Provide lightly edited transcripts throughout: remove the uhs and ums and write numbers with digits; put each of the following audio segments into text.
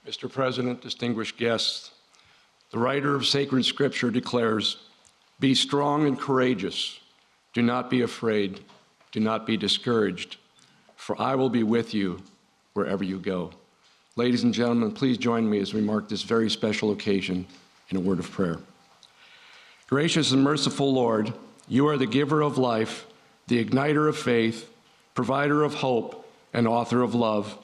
Mr. President, distinguished guests, the writer of sacred scripture declares, "Be strong and courageous. Do not be afraid. Do not be discouraged, for I will be with you wherever you go." Ladies and gentlemen, please join me as we mark this very special occasion in a word of prayer. Gracious and merciful Lord, you are the giver of life, the igniter of faith, provider of hope, and author of love.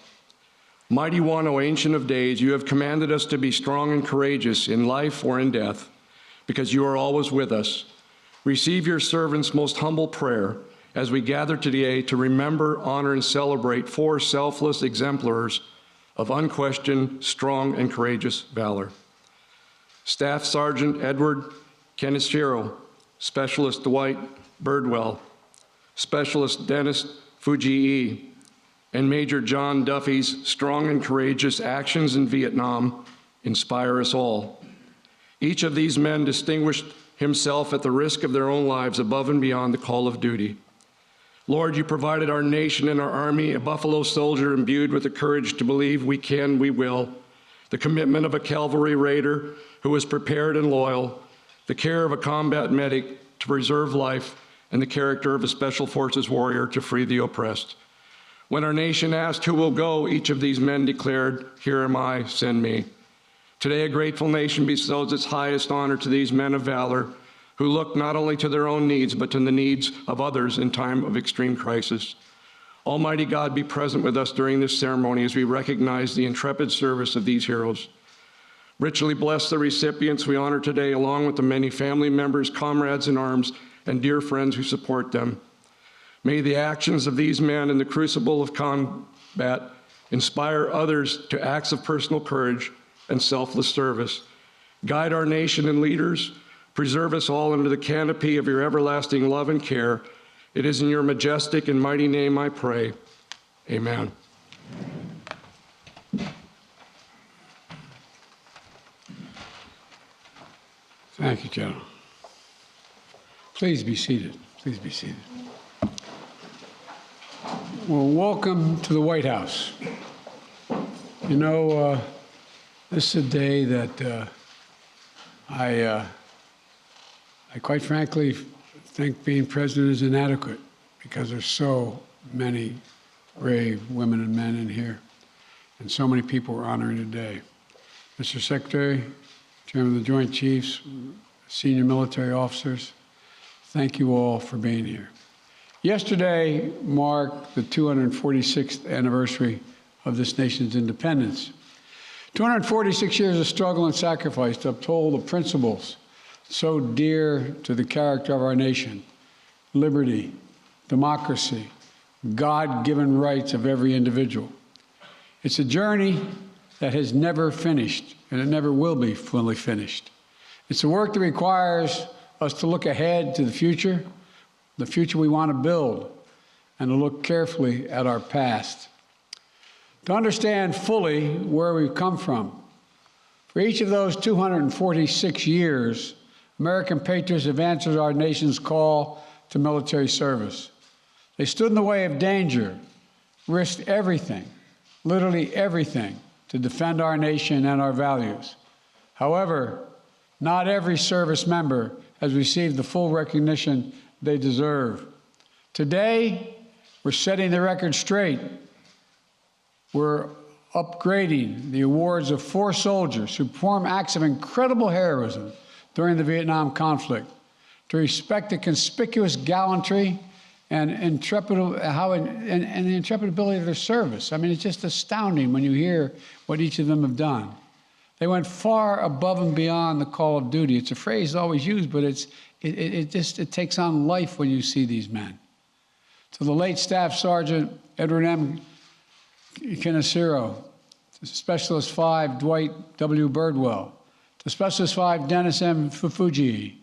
Mighty One, O Ancient of Days, you have commanded us to be strong and courageous in life or in death, because you are always with us. Receive your servant's most humble prayer as we gather today to remember, honor, and celebrate four selfless exemplars of unquestioned, strong, and courageous valor. Staff Sergeant Edward Keneshiro, Specialist Dwight Birdwell, Specialist Dennis Fujii, and Major John Duffy's strong and courageous actions in Vietnam inspire us all. Each of these men distinguished himself at the risk of their own lives above and beyond the call of duty. Lord, you provided our nation and our Army a Buffalo soldier imbued with the courage to believe we can, we will, the commitment of a cavalry raider who was prepared and loyal, the care of a combat medic to preserve life, and the character of a Special Forces warrior to free the oppressed. When our nation asked who will go, each of these men declared, "Here am I, send me." Today, a grateful nation bestows its highest honor to these men of valor who look not only to their own needs, but to the needs of others in time of extreme crisis. Almighty God, be present with us during this ceremony as we recognize the intrepid service of these heroes. Richly bless the recipients we honor today, along with the many family members, comrades in arms, and dear friends who support them. May the actions of these men in the crucible of combat inspire others to acts of personal courage and selfless service. Guide our nation and leaders. Preserve us all under the canopy of your everlasting love and care. It is in your majestic and mighty name I pray. Amen. Thank you, General. Please be seated. Please be seated. Well, welcome to the White House. You know, this is a day that I quite frankly think being president is inadequate because there's so many brave women and men in here, and so many people we're honoring today. Mr. Secretary, Chairman of the Joint Chiefs, senior military officers, thank you all for being here. Yesterday marked the 246th anniversary of this nation's independence. 246 years of struggle and sacrifice to uphold the principles so dear to the character of our nation: liberty, democracy, God-given rights of every individual. It's a journey that has never finished, and it never will be fully finished. It's a work that requires us to look ahead to the future we want to build, and to look carefully at our past, to understand fully where we've come from. For each of those 246 years, American patriots have answered our nation's call to military service. They stood in the way of danger, risked everything, literally everything, to defend our nation and our values. However, not every service member has received the full recognition they deserve. Today, we're setting the record straight. We're upgrading the awards of 4 soldiers who performed acts of incredible heroism during the Vietnam conflict, to respect the conspicuous gallantry and the intrepid ability of their service. I mean, it's just astounding when you hear what each of them have done. They went far above and beyond the call of duty. It's a phrase always used, but it takes on life when you see these men. To the late Staff Sergeant Edward M. Keneshiro, to Specialist 5 Dwight W. Birdwell, to Specialist 5 Dennis M. Fujii,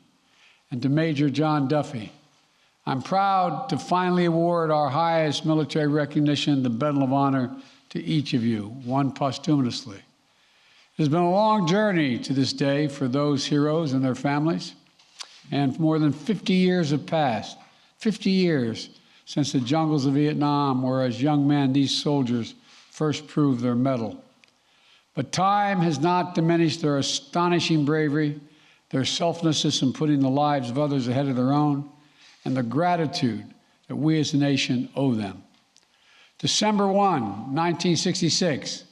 and to Major John Duffy. I'm proud to finally award our highest military recognition, the Medal of Honor, to each of you, one posthumously. It has been a long journey to this day for those heroes and their families, and more than 50 years have passed, 50 years since the jungles of Vietnam, where as young men, these soldiers first proved their mettle. But time has not diminished their astonishing bravery, their selflessness in putting the lives of others ahead of their own, and the gratitude that we as a nation owe them. December 1, 1966,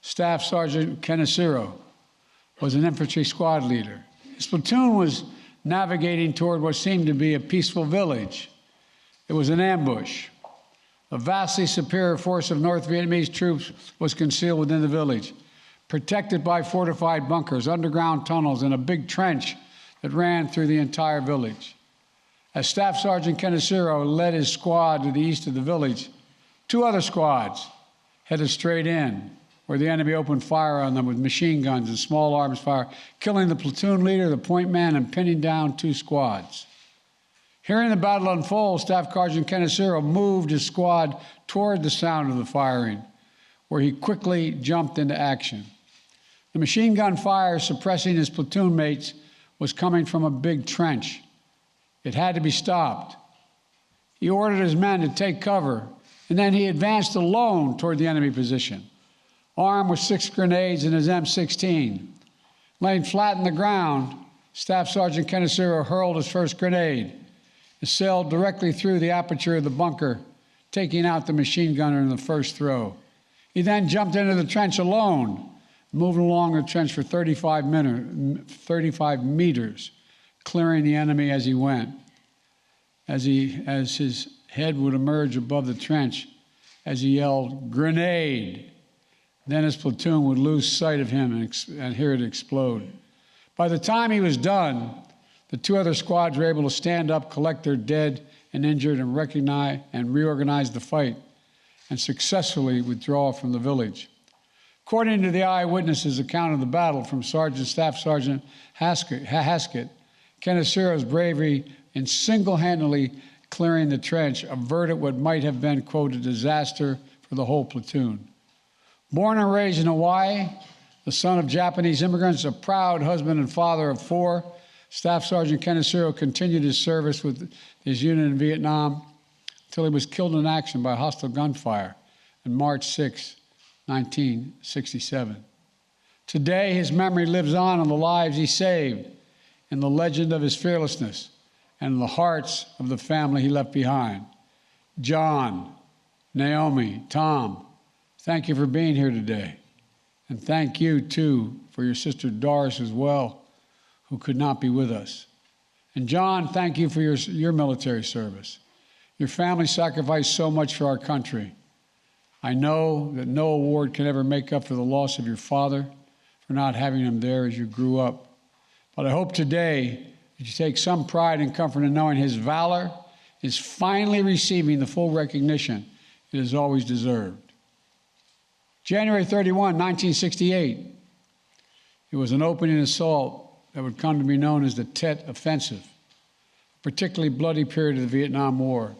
Staff Sergeant Keneshiro was an infantry squad leader. His platoon was navigating toward what seemed to be a peaceful village. It was an ambush. A vastly superior force of North Vietnamese troops was concealed within the village, protected by fortified bunkers, underground tunnels, and a big trench that ran through the entire village. As Staff Sergeant Keneshiro led his squad to the east of the village, two other squads headed straight in, where the enemy opened fire on them with machine guns and small arms fire, killing the platoon leader, the point man, and pinning down two squads. Hearing the battle unfold, Staff Sergeant Keneshiro moved his squad toward the sound of the firing, where he quickly jumped into action. The machine gun fire suppressing his platoon mates was coming from a big trench. It had to be stopped. He ordered his men to take cover, and then he advanced alone toward the enemy position, armed with 6 grenades and his M16. Laying flat on the ground, Staff Sergeant Keneshiro hurled his first grenade. It sailed directly through the aperture of the bunker, taking out the machine gunner in the first throw. He then jumped into the trench alone, moving along the trench for 35 meters, clearing the enemy as he went. As his head would emerge above the trench, as he yelled, "Grenade!" Then his platoon would lose sight of him and hear it explode. By the time he was done, the two other squads were able to stand up, collect their dead and injured, and recognize and reorganize the fight, and successfully withdraw from the village. According to the eyewitnesses' account of the battle from Staff Sergeant Haskett, Keneshiro's bravery in single-handedly clearing the trench averted what might have been, quote, a disaster for the whole platoon. Born and raised in Hawaii, the son of Japanese immigrants, a proud husband and father of 4, Staff Sergeant Keneshiro continued his service with his unit in Vietnam until he was killed in action by hostile gunfire on March 6, 1967. Today, his memory lives on in the lives he saved, in the legend of his fearlessness, and in the hearts of the family he left behind. John, Naomi, Tom, thank you for being here today. And thank you, too, for your sister Doris as well, who could not be with us. And John, thank you for your military service. Your family sacrificed so much for our country. I know that no award can ever make up for the loss of your father, for not having him there as you grew up. But I hope today that you take some pride and comfort in knowing his valor is finally receiving the full recognition it has always deserved. January 31, 1968, it was an opening assault that would come to be known as the Tet Offensive, a particularly bloody period of the Vietnam War.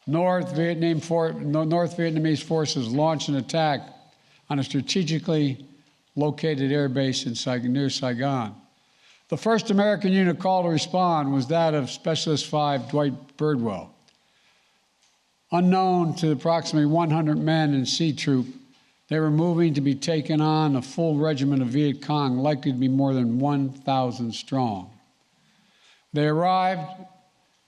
North Vietnamese forces launched an attack on a strategically located air base near Saigon. The first American unit called to respond was that of Specialist 5 Dwight Birdwell. Unknown to approximately 100 men in C Troop, they were moving to be taken on a full regiment of Viet Cong, likely to be more than 1,000 strong. They arrived,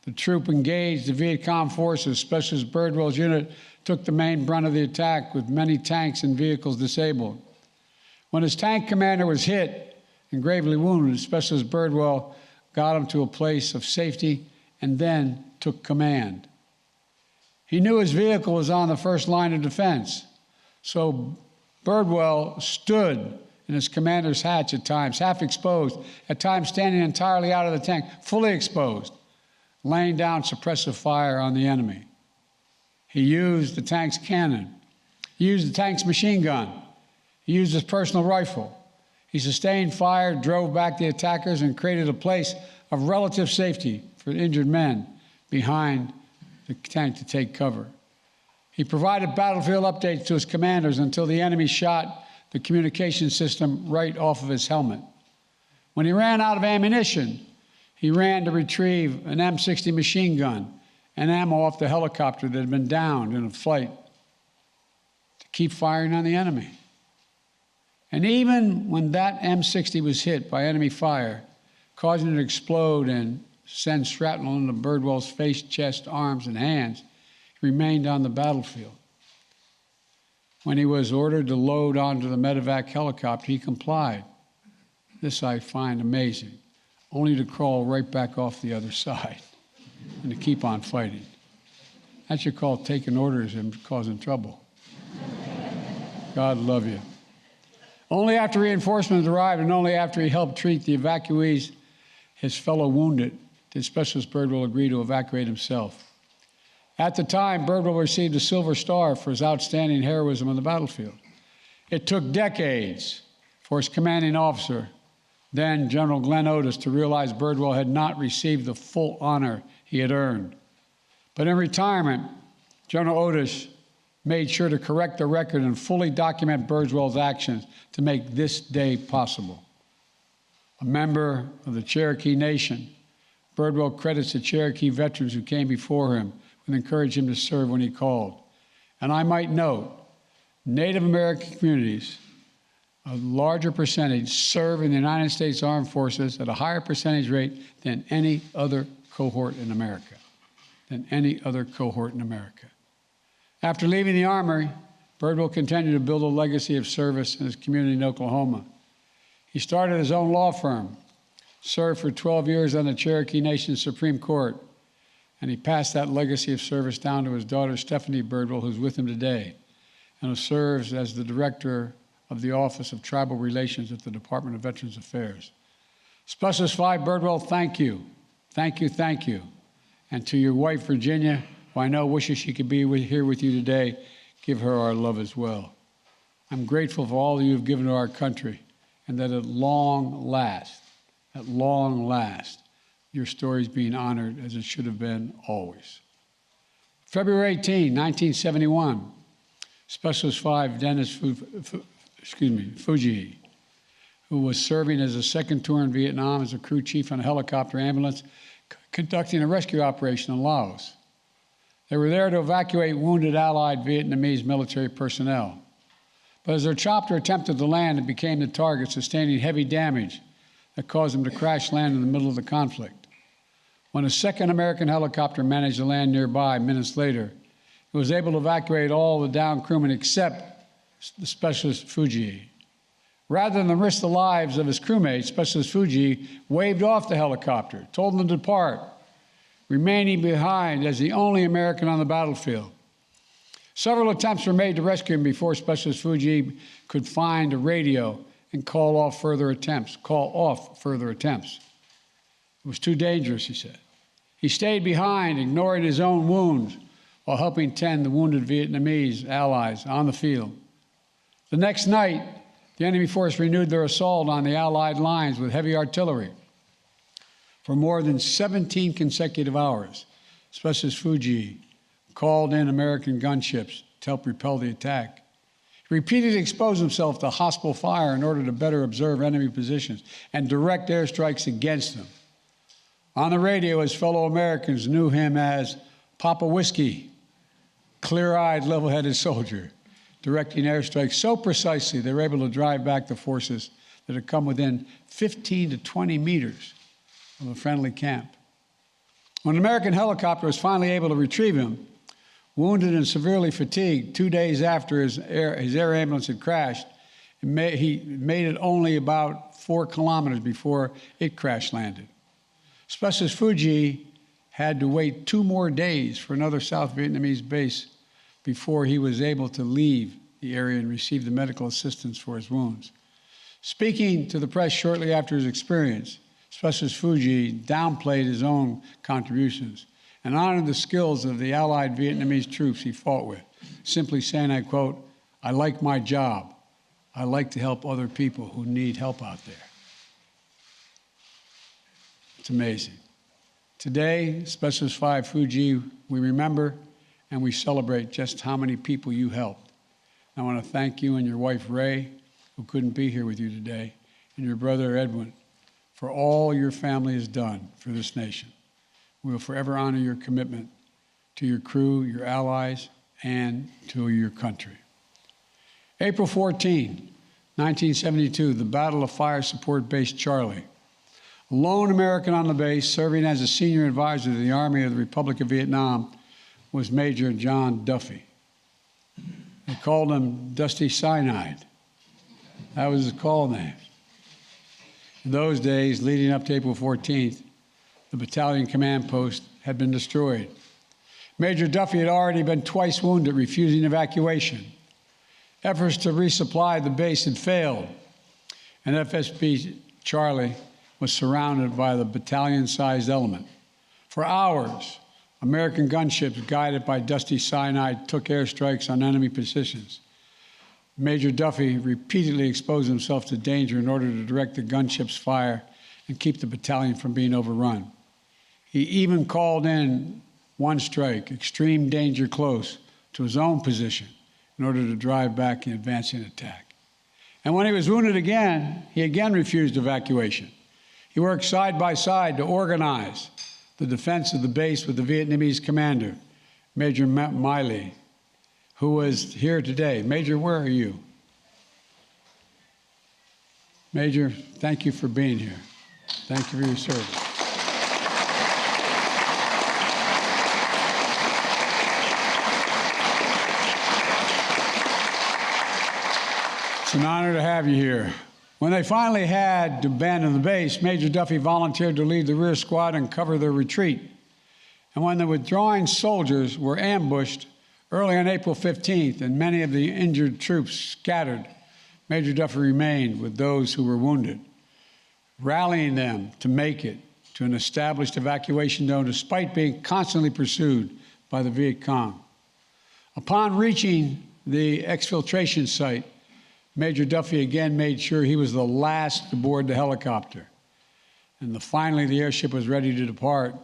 the troop engaged the Viet Cong forces. Specialist Birdwell's unit took the main brunt of the attack, with many tanks and vehicles disabled. When his tank commander was hit and gravely wounded, Specialist Birdwell got him to a place of safety and then took command. He knew his vehicle was on the first line of defense, so Birdwell stood in his commander's hatch at times, half exposed, at times standing entirely out of the tank, fully exposed, laying down suppressive fire on the enemy. He used the tank's cannon. He used the tank's machine gun. He used his personal rifle. He sustained fire, drove back the attackers, and created a place of relative safety for injured men behind the tank to take cover. He provided battlefield updates to his commanders until the enemy shot the communication system right off of his helmet. When he ran out of ammunition, he ran to retrieve an M60 machine gun and ammo off the helicopter that had been downed in a flight to keep firing on the enemy. And even when that M60 was hit by enemy fire, causing it to explode and send shrapnel into Birdwell's face, chest, arms, and hands, he remained on the battlefield. When he was ordered to load onto the medevac helicopter, he complied. This I find amazing, only to crawl right back off the other side and to keep on fighting. That's what you call taking orders and causing trouble. God love you. Only after reinforcements arrived and only after he helped treat the evacuees, his fellow wounded, did Specialist Birdwell agree to evacuate himself. At the time, Birdwell received a Silver Star for his outstanding heroism on the battlefield. It took decades for his commanding officer, then General Glenn Otis, to realize Birdwell had not received the full honor he had earned. But in retirement, General Otis made sure to correct the record and fully document Birdwell's actions to make this day possible. A member of the Cherokee Nation, Birdwell credits the Cherokee veterans who came before him and encouraged him to serve when he called. And I might note, Native American communities, a larger percentage, serve in the United States Armed Forces at a higher percentage rate than any other cohort in America. After leaving the Army, Birdwell continued to build a legacy of service in his community in Oklahoma. He started his own law firm, served for 12 years on the Cherokee Nation Supreme Court, and he passed that legacy of service down to his daughter, Stephanie Birdwell, who's with him today, and who serves as the director of the Office of Tribal Relations at the Department of Veterans Affairs. Specialist 5 Birdwell, thank you. Thank you, thank you. And to your wife, Virginia, who I know wishes she could be here with you today, give her our love as well. I'm grateful for all that you've given to our country, and that at long last, your story is being honored as it should have been always. February 18, 1971, Specialist 5 Dennis Fuji, who was serving as a second tour in Vietnam as a crew chief on a helicopter ambulance, conducting a rescue operation in Laos. They were there to evacuate wounded Allied Vietnamese military personnel. But as their chopper attempted to land, it became the target, sustaining heavy damage that caused them to crash land in the middle of the conflict. When a second American helicopter managed to land nearby minutes later, it was able to evacuate all the downed crewmen except the Specialist Fuji. Rather than risk the lives of his crewmates, Specialist Fuji waved off the helicopter, told them to depart, remaining behind as the only American on the battlefield. Several attempts were made to rescue him before Specialist Fuji could find a radio and call off further attempts. It was too dangerous, he said. He stayed behind, ignoring his own wounds, while helping tend the wounded Vietnamese allies on the field. The next night, the enemy force renewed their assault on the Allied lines with heavy artillery. For more than 17 consecutive hours, Specialist Fuji called in American gunships to help repel the attack. He repeatedly exposed himself to hostile fire in order to better observe enemy positions and direct airstrikes against them. On the radio, his fellow Americans knew him as Papa Whiskey, clear-eyed, level-headed soldier, directing airstrikes so precisely they were able to drive back the forces that had come within 15 to 20 meters of a friendly camp. When an American helicopter was finally able to retrieve him, wounded and severely fatigued, 2 days after his air ambulance had crashed, he made it only about 4 kilometers before it crash landed. Specialist Fuji had to wait 2 more days for another South Vietnamese base before he was able to leave the area and receive the medical assistance for his wounds. Speaking to the press shortly after his experience, Specialist Fuji downplayed his own contributions and honored the skills of the Allied Vietnamese troops he fought with, simply saying, I quote, "I like my job. I like to help other people who need help out there." It's amazing. Today, Specialist 5 Fuji, we remember and we celebrate just how many people you helped. I want to thank you and your wife, Ray, who couldn't be here with you today, and your brother, Edwin, for all your family has done for this nation. We will forever honor your commitment to your crew, your allies, and to your country. April 14, 1972, the Battle of Fire Support Base Charlie. A lone American on the base, serving as a senior advisor to the Army of the Republic of Vietnam, was Major John Duffy. They called him Dusty Cyanide. That was his call name. In those days, leading up to April 14th, the battalion command post had been destroyed. Major Duffy had already been twice wounded, refusing evacuation. Efforts to resupply the base had failed, and FSB Charlie was surrounded by the battalion-sized element. For hours, American gunships guided by Dusty Cyanide took airstrikes on enemy positions. Major Duffy repeatedly exposed himself to danger in order to direct the gunship's fire and keep the battalion from being overrun. He even called in one strike, extreme danger close, to his own position in order to drive back the advancing attack. And when he was wounded again, he again refused evacuation. He worked side by side to organize the defense of the base with the Vietnamese commander, Major Miley, who was here today. Major, where are you? Major, thank you for being here. Thank you for your service. It's an honor to have you here. When they finally had to abandon the base, Major Duffy volunteered to lead the rear squad and cover their retreat. And when the withdrawing soldiers were ambushed early on April 15th and many of the injured troops scattered, Major Duffy remained with those who were wounded, rallying them to make it to an established evacuation zone despite being constantly pursued by the Viet Cong. Upon reaching the exfiltration site, Major Duffy again made sure he was the last to board the helicopter. And finally, the airship was ready to depart.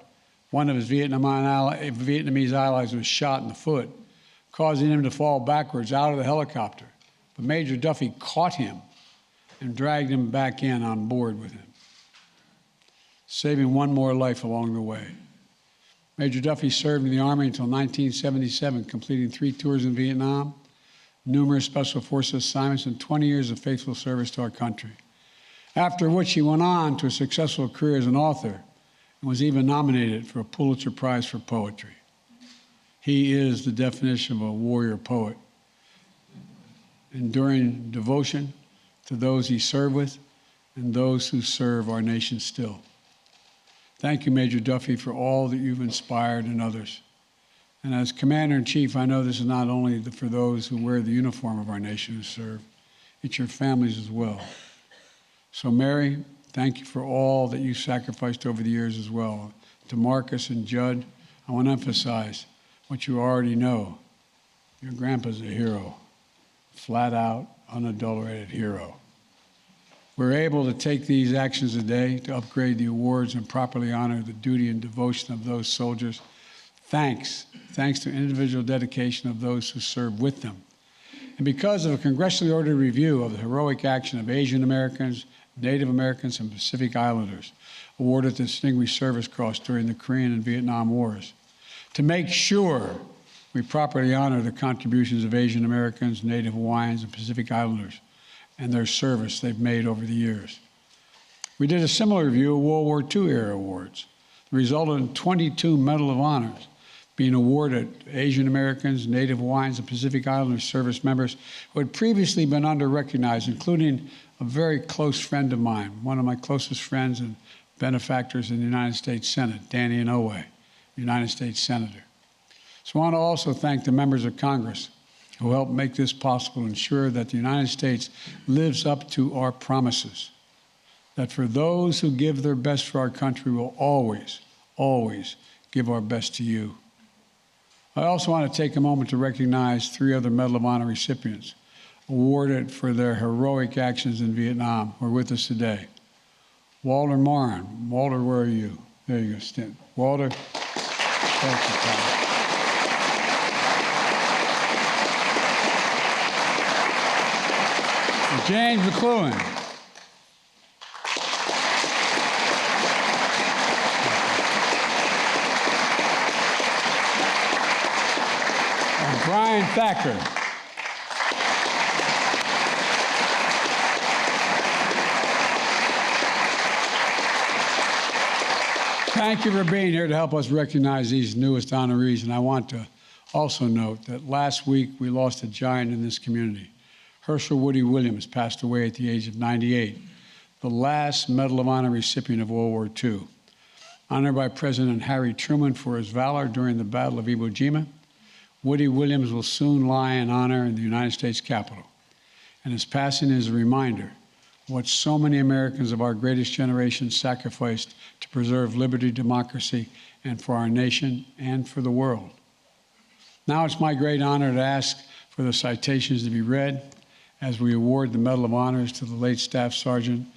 One of his Vietnamese allies was shot in the foot, causing him to fall backwards out of the helicopter. But Major Duffy caught him and dragged him back in on board with him, saving one more life along the way. Major Duffy served in the Army until 1977, completing 3 tours in Vietnam, numerous Special Forces assignments, and 20 years of faithful service to our country. After which he went on to a successful career as an author and was even nominated for a Pulitzer Prize for poetry. He is the definition of a warrior poet, enduring devotion to those he served with and those who serve our nation still. Thank you, Major Duffy, for all that you've inspired in others. And as Commander-in-Chief, I know this is not only for those who wear the uniform of our nation who serve, it's your families as well. So Mary, thank you for all that you sacrificed over the years as well. To Marcus and Judd, I want to emphasize what you already know. Your grandpa's a hero, flat out, unadulterated hero. We're able to take these actions today to upgrade the awards and properly honor the duty and devotion of those soldiers. Thanks to individual dedication of those who serve with them. And because of a congressionally ordered review of the heroic action of Asian Americans, Native Americans, and Pacific Islanders awarded the Distinguished Service Cross during the Korean and Vietnam Wars, to make sure we properly honor the contributions of Asian Americans, Native Hawaiians, and Pacific Islanders and their service they've made over the years. We did a similar review of World War II era awards. It resulted in 22 Medal of Honors being awarded to Asian Americans, Native Hawaiians, and Pacific Islanders service members who had previously been under-recognized, including a very close friend of mine, one of my closest friends and benefactors in the United States Senate, Danny Inouye, United States Senator. So I want to also thank the members of Congress who helped make this possible, ensure that the United States lives up to our promises, that for those who give their best for our country, we'll always, always give our best to you. I also want to take a moment to recognize 3 other Medal of Honor recipients awarded for their heroic actions in Vietnam who are with us today. Walter Morin. Walter, where are you? There you go, stand. Walter, thank you, Tom. James McLuhan. And Brian Thacker. thank you for being here to help us recognize these newest honorees. And I want to also note that last week we lost a giant in this community. Herschel Woody Williams passed away at the age of 98, the last Medal of Honor recipient of World War II. Honored by President Harry Truman for his valor during the Battle of Iwo Jima, Woody Williams will soon lie in honor in the United States Capitol. And his passing is a reminder of what so many Americans of our greatest generation sacrificed to preserve liberty, democracy, and for our nation and for the world. Now it's my great honor to ask for the citations to be read as we award the Medal of Honors to the late Staff Sergeant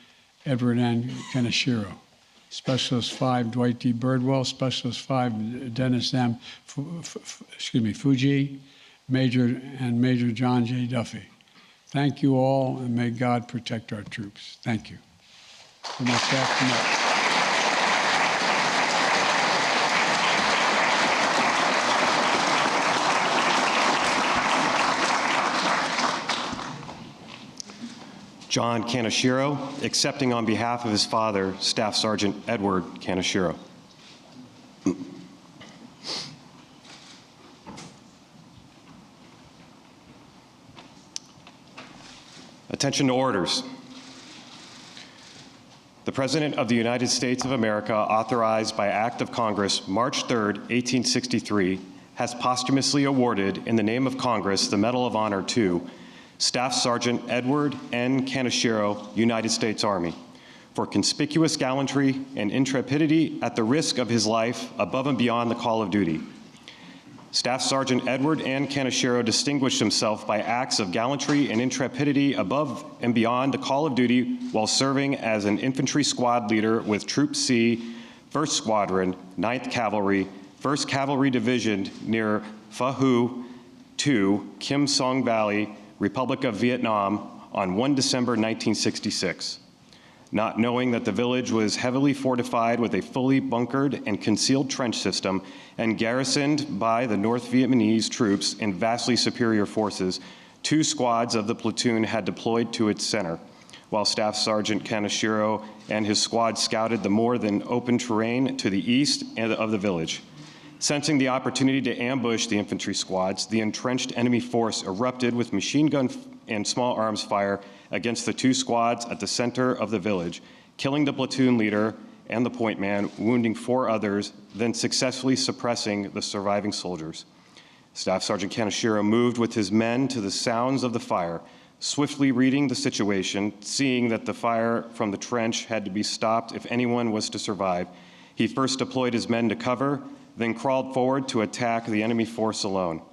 Edward N. Kaneshiro, Specialist 5 Dwight D. Birdwell, Specialist 5 Dennis M. Fuji, Major John J. Duffy. Thank you all, and may God protect our troops. Thank you. For my staff tonight. John Kaneshiro, accepting on behalf of his father, Staff Sergeant Edward Kaneshiro. Attention to orders. The President of the United States of America, authorized by Act of Congress, March 3rd, 1863, has posthumously awarded, in the name of Congress, the Medal of Honor to Staff Sergeant Edward N. Kaneshiro, United States Army, for conspicuous gallantry and intrepidity at the risk of his life above and beyond the call of duty. Staff Sergeant Edward N. Kaneshiro distinguished himself by acts of gallantry and intrepidity above and beyond the call of duty while serving as an infantry squad leader with Troop C, 1st Squadron, 9th Cavalry, 1st Cavalry Division near Pha Hu 2, Kim Song Valley, Republic of Vietnam, on 1 December 1966. Not knowing that the village was heavily fortified with a fully bunkered and concealed trench system and garrisoned by the North Vietnamese troops in vastly superior forces, 2 squads of the platoon had deployed to its center, while Staff Sergeant Kaneshiro and his squad scouted the more than open terrain to the east of the village. Sensing the opportunity to ambush the infantry squads, the entrenched enemy force erupted with machine gun and small arms fire against the 2 squads at the center of the village, killing the platoon leader and the point man, wounding 4 others, then successfully suppressing the surviving soldiers. Staff Sergeant Kaneshiro moved with his men to the sounds of the fire, swiftly reading the situation, seeing that the fire from the trench had to be stopped if anyone was to survive. He first deployed his men to cover, then crawled forward to attack the enemy force alone.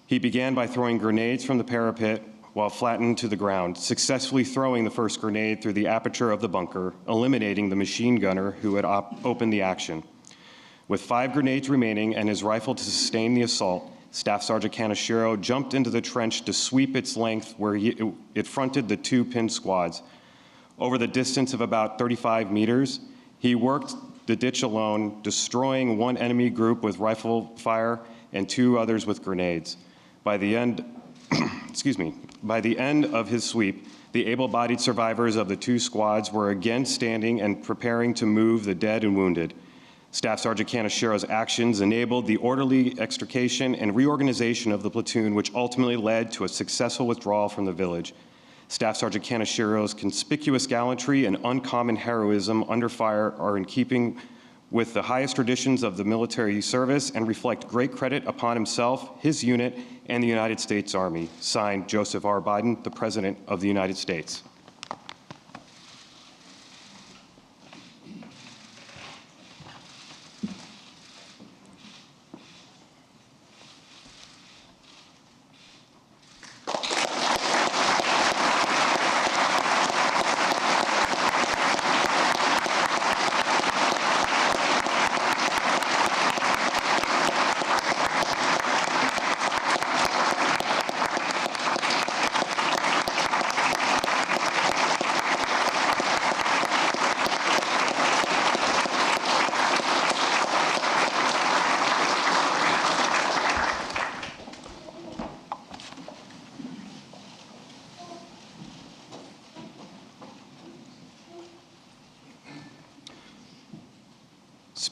He began by throwing grenades from the parapet while flattened to the ground, successfully throwing the first grenade through the aperture of the bunker, eliminating the machine gunner who had opened the action. With 5 grenades remaining and his rifle to sustain the assault, Staff Sergeant Kaneshiro jumped into the trench to sweep its length where it fronted the 2 pinned squads. Over the distance of about 35 meters, he worked the ditch alone, destroying 1 enemy group with rifle fire and 2 others with grenades. By the end of his sweep, the able-bodied survivors of the 2 squads were again standing and preparing to move the dead and wounded. Staff Sergeant Kaneshiro's actions enabled the orderly extrication and reorganization of the platoon, which ultimately led to a successful withdrawal from the village. Staff Sergeant Kaneshiro's conspicuous gallantry and uncommon heroism under fire are in keeping with the highest traditions of the military service and reflect great credit upon himself, his unit, and the United States Army. Signed, Joseph R. Biden, the President of the United States.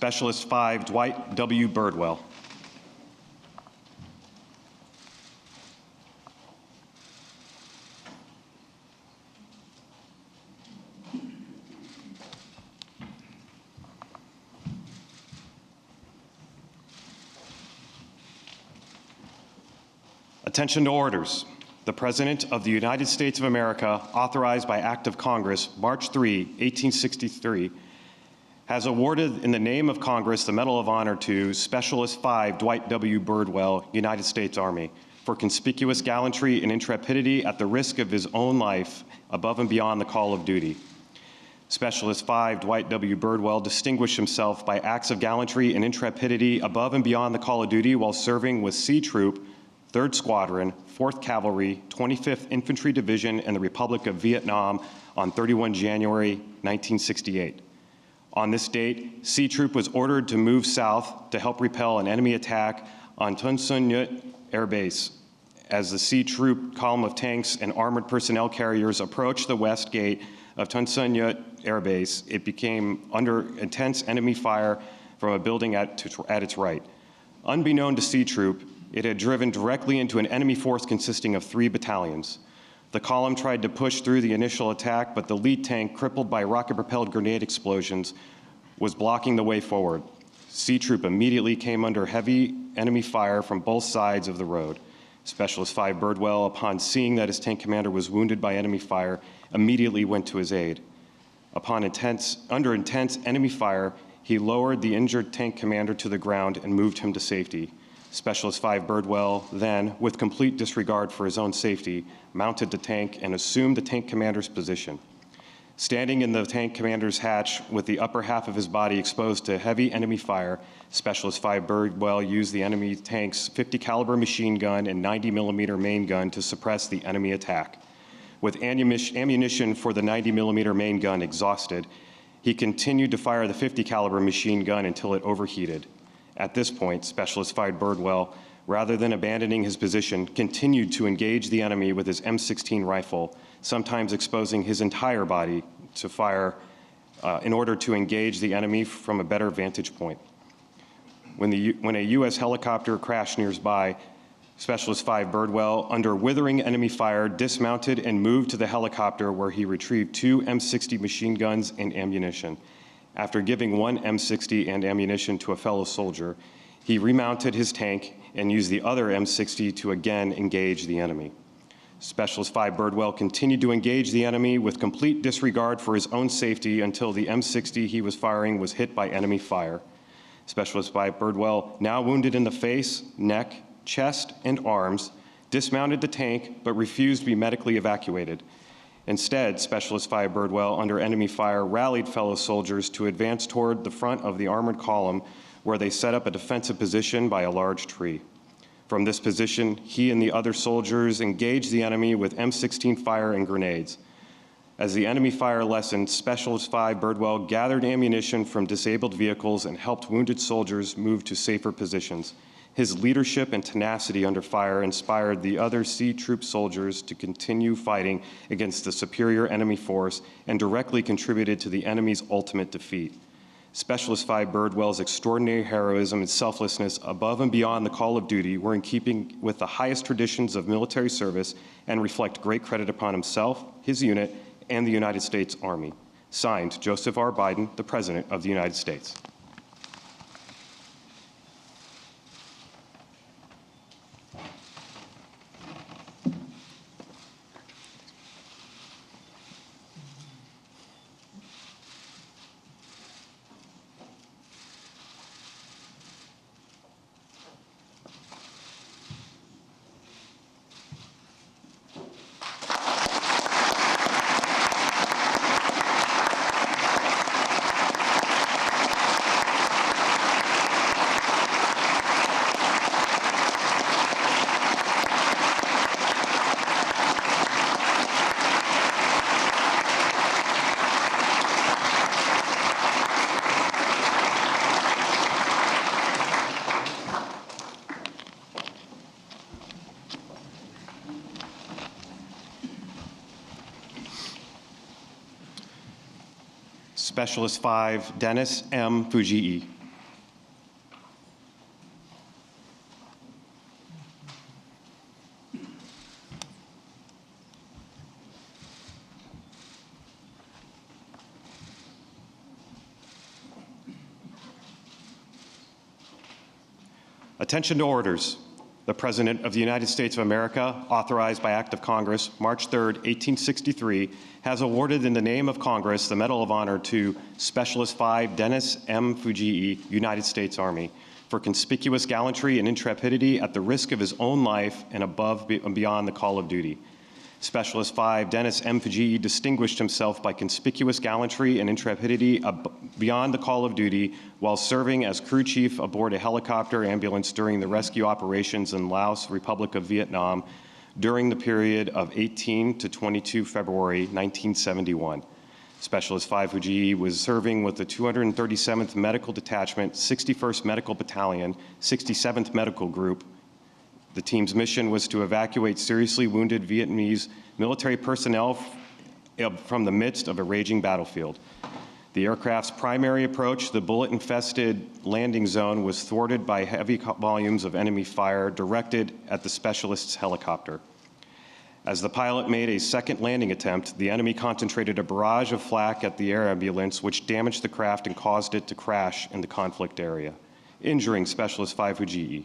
Specialist 5, Dwight W. Birdwell. Attention to orders. The President of the United States of America, authorized by Act of Congress, March 3, 1863, has awarded in the name of Congress the Medal of Honor to Specialist 5 Dwight W. Birdwell, United States Army, for conspicuous gallantry and intrepidity at the risk of his own life above and beyond the call of duty. Specialist 5 Dwight W. Birdwell distinguished himself by acts of gallantry and intrepidity above and beyond the call of duty while serving with C Troop, 3rd Squadron, 4th Cavalry, 25th Infantry Division in the Republic of Vietnam on 31 January 1968. On this date, C Troop was ordered to move south to help repel an enemy attack on Ton Son Nhut Air Base. As the C Troop column of tanks and armored personnel carriers approached the west gate of Ton Son Nhut Air Base, it became under intense enemy fire from a building at its right. Unbeknown to C Troop, it had driven directly into an enemy force consisting of 3 battalions. The column tried to push through the initial attack, but the lead tank, crippled by rocket-propelled grenade explosions, was blocking the way forward. C Troop immediately came under heavy enemy fire from both sides of the road. Specialist 5 Birdwell, upon seeing that his tank commander was wounded by enemy fire, immediately went to his aid. Under intense enemy fire, he lowered the injured tank commander to the ground and moved him to safety. Specialist 5 Birdwell then, with complete disregard for his own safety, mounted the tank and assumed the tank commander's position. Standing in the tank commander's hatch with the upper half of his body exposed to heavy enemy fire, Specialist 5 Birdwell used the enemy tank's 50 caliber machine gun and 90 millimeter main gun to suppress the enemy attack. With ammunition for the 90 millimeter main gun exhausted, he continued to fire the 50 caliber machine gun until it overheated. At this point, Specialist 5 Birdwell, rather than abandoning his position, continued to engage the enemy with his M16 rifle, sometimes exposing his entire body to fire in order to engage the enemy from a better vantage point. When a U.S. helicopter crashed nearby, Specialist 5 Birdwell, under withering enemy fire, dismounted and moved to the helicopter where he retrieved 2 M60 machine guns and ammunition. After giving 1 M60 and ammunition to a fellow soldier, he remounted his tank and used the other M60 to again engage the enemy. Specialist 5 Birdwell continued to engage the enemy with complete disregard for his own safety until the M60 he was firing was hit by enemy fire. Specialist 5 Birdwell, now wounded in the face, neck, chest, and arms, dismounted the tank but refused to be medically evacuated. Instead, Specialist 5 Birdwell, under enemy fire, rallied fellow soldiers to advance toward the front of the armored column where they set up a defensive position by a large tree. From this position, he and the other soldiers engaged the enemy with M16 fire and grenades. As the enemy fire lessened, Specialist 5 Birdwell gathered ammunition from disabled vehicles and helped wounded soldiers move to safer positions. His leadership and tenacity under fire inspired the other C Troop soldiers to continue fighting against the superior enemy force and directly contributed to the enemy's ultimate defeat. Specialist 5 Birdwell's extraordinary heroism and selflessness above and beyond the call of duty were in keeping with the highest traditions of military service and reflect great credit upon himself, his unit, and the United States Army. Signed, Joseph R. Biden, the President of the United States. Specialist 5, Dennis M. Fujii. Attention to orders. The President of the United States of America, authorized by Act of Congress, March 3, 1863, has awarded in the name of Congress the Medal of Honor to Specialist 5 Dennis M. Fujii, United States Army, for conspicuous gallantry and intrepidity at the risk of his own life and above and beyond the call of duty. Specialist 5 Dennis M. Fujii distinguished himself by conspicuous gallantry and intrepidity beyond the call of duty while serving as crew chief aboard a helicopter ambulance during the rescue operations in Laos, Republic of Vietnam, during the period of 18 to 22 February 1971. Specialist 5 Fujii was serving with the 237th Medical Detachment, 61st Medical Battalion, 67th Medical Group. The team's mission was to evacuate seriously wounded Vietnamese military personnel from the midst of a raging battlefield. The aircraft's primary approach, the bullet-infested landing zone, was thwarted by heavy volumes of enemy fire directed at the specialist's helicopter. As the pilot made a second landing attempt, the enemy concentrated a barrage of flak at the air ambulance, which damaged the craft and caused it to crash in the conflict area, injuring Specialist 5 Fujii.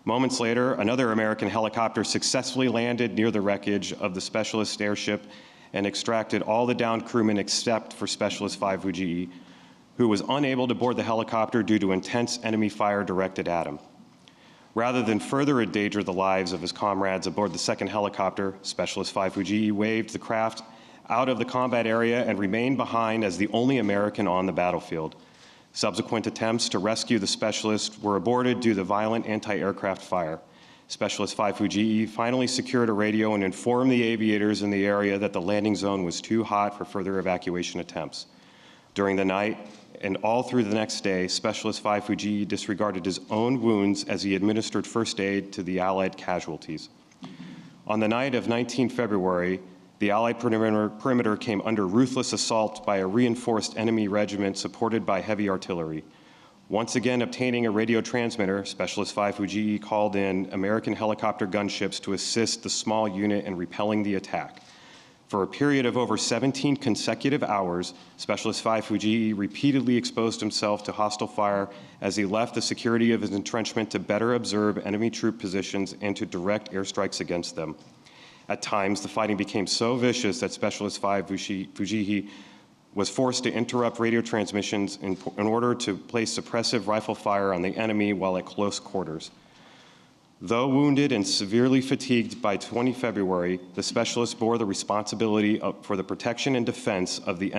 Moments later, another American helicopter successfully landed near the wreckage of the specialist airship and extracted all the downed crewmen except for Specialist 5 Fujii, who was unable to board the helicopter due to intense enemy fire directed at him. Rather than further endanger the lives of his comrades aboard the second helicopter, Specialist 5 Fujii waved the craft out of the combat area and remained behind as the only American on the battlefield. Subsequent attempts to rescue the specialist were aborted due to violent anti-aircraft fire. Specialist 5 Fujii finally secured a radio and informed the aviators in the area that the landing zone was too hot for further evacuation attempts. During the night and all through the next day, Specialist 5 Fujii disregarded his own wounds as he administered first aid to the Allied casualties. On the night of 19 February, the Allied perimeter came under ruthless assault by a reinforced enemy regiment supported by heavy artillery. Once again obtaining a radio transmitter, Specialist 5 Fujii called in American helicopter gunships to assist the small unit in repelling the attack. For a period of over 17 consecutive hours, Specialist 5 Fujii repeatedly exposed himself to hostile fire as he left the security of his entrenchment to better observe enemy troop positions and to direct airstrikes against them. At times, the fighting became so vicious that Specialist 5 Fujii was forced to interrupt radio transmissions in order to place suppressive rifle fire on the enemy while at close quarters. Though wounded and severely fatigued by 20 February, the specialist bore the responsibility for the protection and defense of the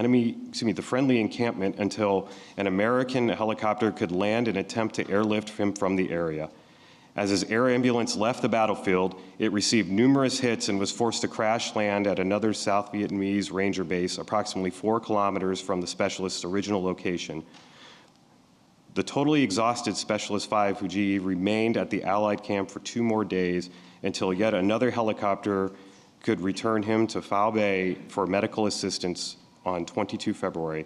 friendly encampment until an American helicopter could land and attempt to airlift him from the area. As his air ambulance left the battlefield, it received numerous hits and was forced to crash land at another South Vietnamese Ranger base approximately 4 kilometers from the specialist's original location. The totally exhausted Specialist 5 Fujii remained at the Allied camp for 2 more days until yet another helicopter could return him to Phao Bay for medical assistance on 22 February.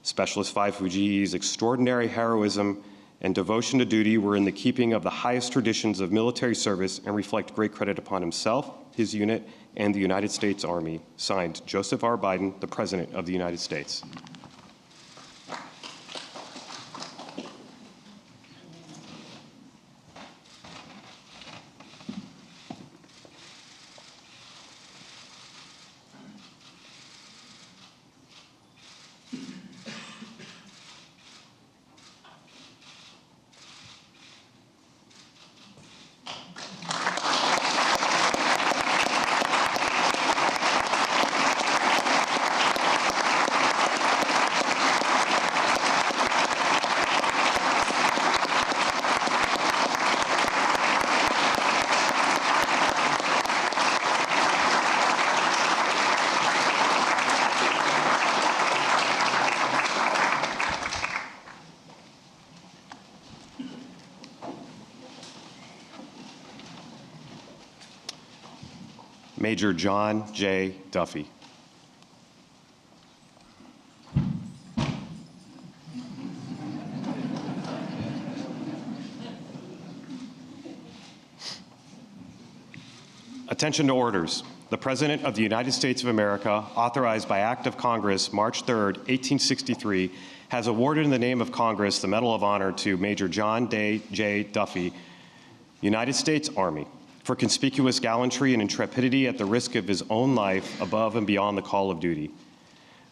Specialist 5 Fujii's extraordinary heroism and devotion to duty were in the keeping of the highest traditions of military service and reflect great credit upon himself, his unit, and the United States Army. Signed, Joseph R. Biden, the President of the United States. Major John J. Duffy. Attention to orders. The President of the United States of America, authorized by Act of Congress, March 3, 1863, has awarded in the name of Congress the Medal of Honor to Major John J. Duffy, United States Army, for conspicuous gallantry and intrepidity at the risk of his own life above and beyond the call of duty.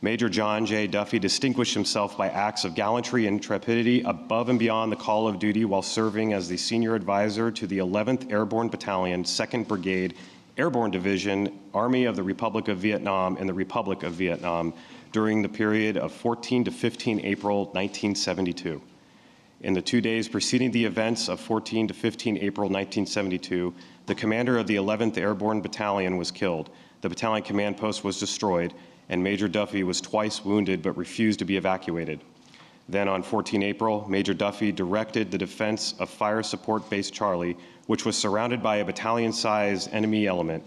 Major John J. Duffy distinguished himself by acts of gallantry and intrepidity above and beyond the call of duty while serving as the senior advisor to the 11th Airborne Battalion, 2nd Brigade, Airborne Division, Army of the Republic of Vietnam and the Republic of Vietnam during the period of 14 to 15 April 1972. In the 2 days preceding the events of 14 to 15 April 1972, the commander of the 11th Airborne Battalion was killed, the battalion command post was destroyed, and Major Duffy was twice wounded but refused to be evacuated. Then on 14 April, Major Duffy directed the defense of Fire Support Base Charlie, which was surrounded by a battalion-sized enemy element.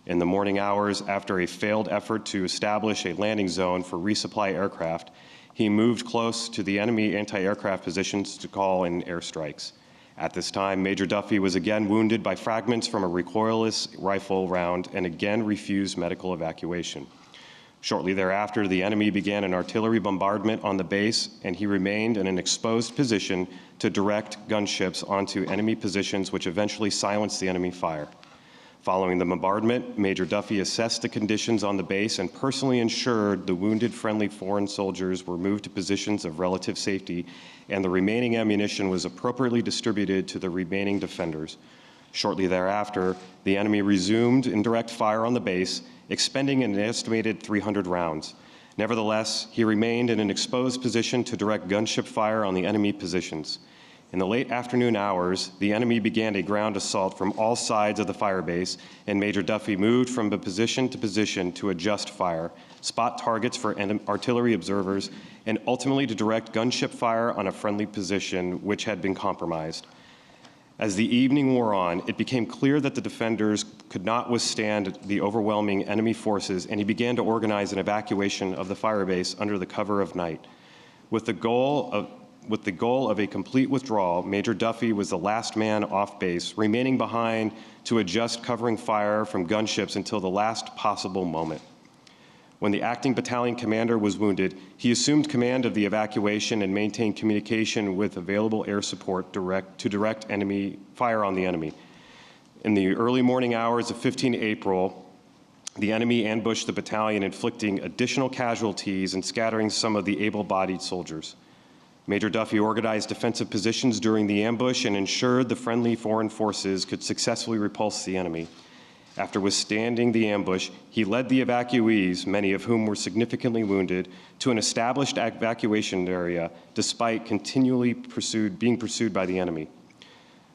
In the morning hours, after a failed effort to establish a landing zone for resupply aircraft, he moved close to the enemy anti-aircraft positions to call in airstrikes. At this time, Major Duffy was again wounded by fragments from a recoilless rifle round and again refused medical evacuation. Shortly thereafter, the enemy began an artillery bombardment on the base, and he remained in an exposed position to direct gunships onto enemy positions, which eventually silenced the enemy fire. Following the bombardment, Major Duffy assessed the conditions on the base and personally ensured the wounded friendly foreign soldiers were moved to positions of relative safety, and the remaining ammunition was appropriately distributed to the remaining defenders. Shortly thereafter, the enemy resumed indirect fire on the base, expending an estimated 300 rounds. Nevertheless, he remained in an exposed position to direct gunship fire on the enemy positions. In the late afternoon hours, the enemy began a ground assault from all sides of the fire base, and Major Duffy moved from position to adjust fire, spot targets for artillery observers, and ultimately to direct gunship fire on a friendly position which had been compromised. As the evening wore on, it became clear that the defenders could not withstand the overwhelming enemy forces, and he began to organize an evacuation of the firebase under the cover of night. With the goal of a complete withdrawal, Major Duffy was the last man off base, remaining behind to adjust covering fire from gunships until the last possible moment. When the acting battalion commander was wounded, he assumed command of the evacuation and maintained communication with available air support to direct enemy fire on the enemy. In the early morning hours of 15 April, the enemy ambushed the battalion, inflicting additional casualties and scattering some of the able-bodied soldiers. Major Duffy organized defensive positions during the ambush and ensured the friendly foreign forces could successfully repulse the enemy. After withstanding the ambush, he led the evacuees, many of whom were significantly wounded, to an established evacuation area, despite continually being pursued by the enemy.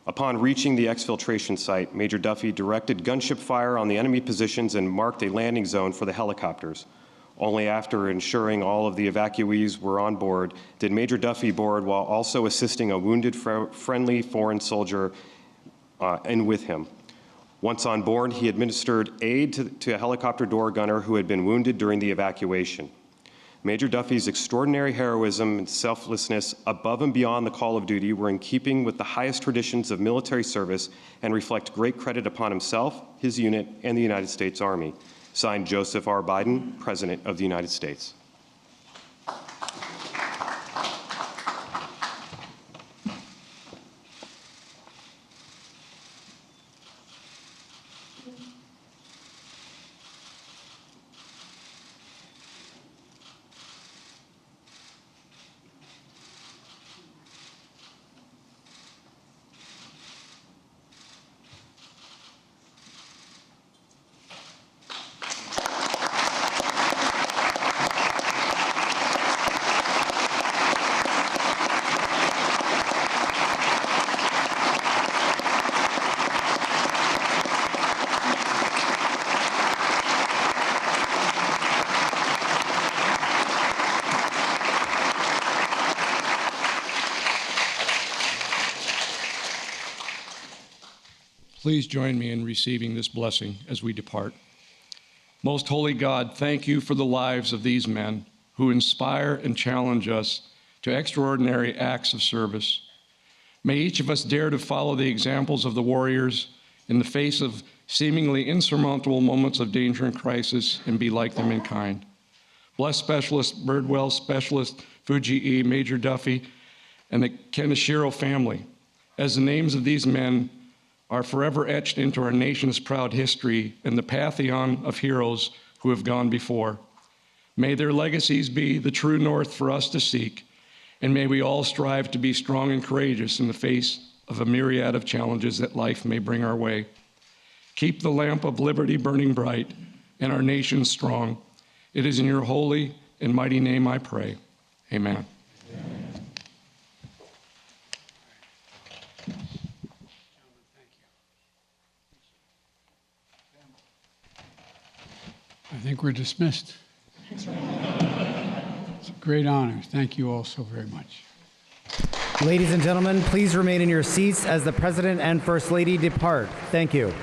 Upon reaching the exfiltration site, Major Duffy directed gunship fire on the enemy positions and marked a landing zone for the helicopters. Only after ensuring all of the evacuees were on board did Major Duffy board while also assisting a wounded friendly foreign soldier in with him. Once on board, he administered aid to a helicopter door gunner who had been wounded during the evacuation. Major Duffy's extraordinary heroism and selflessness above and beyond the call of duty were in keeping with the highest traditions of military service and reflect great credit upon himself, his unit, and the United States Army. Signed, Joseph R. Biden, President of the United States. Please join me in receiving this blessing as we depart. Most holy God, thank you for the lives of these men who inspire and challenge us to extraordinary acts of service. May each of us dare to follow the examples of the warriors in the face of seemingly insurmountable moments of danger and crisis and be like them in kind. Bless Specialist Birdwell, Specialist Fuji E, Major Duffy, and the Keneshiro family. As the names of these men are forever etched into our nation's proud history and the pantheon of heroes who have gone before. May their legacies be the true north for us to seek, and may we all strive to be strong and courageous in the face of a myriad of challenges that life may bring our way. Keep the lamp of liberty burning bright and our nation strong. It is in your holy and mighty name I pray. Amen. I think we're dismissed. It's a great honor. Thank you all so very much. Ladies and gentlemen, please remain in your seats as the President and First Lady depart. Thank you.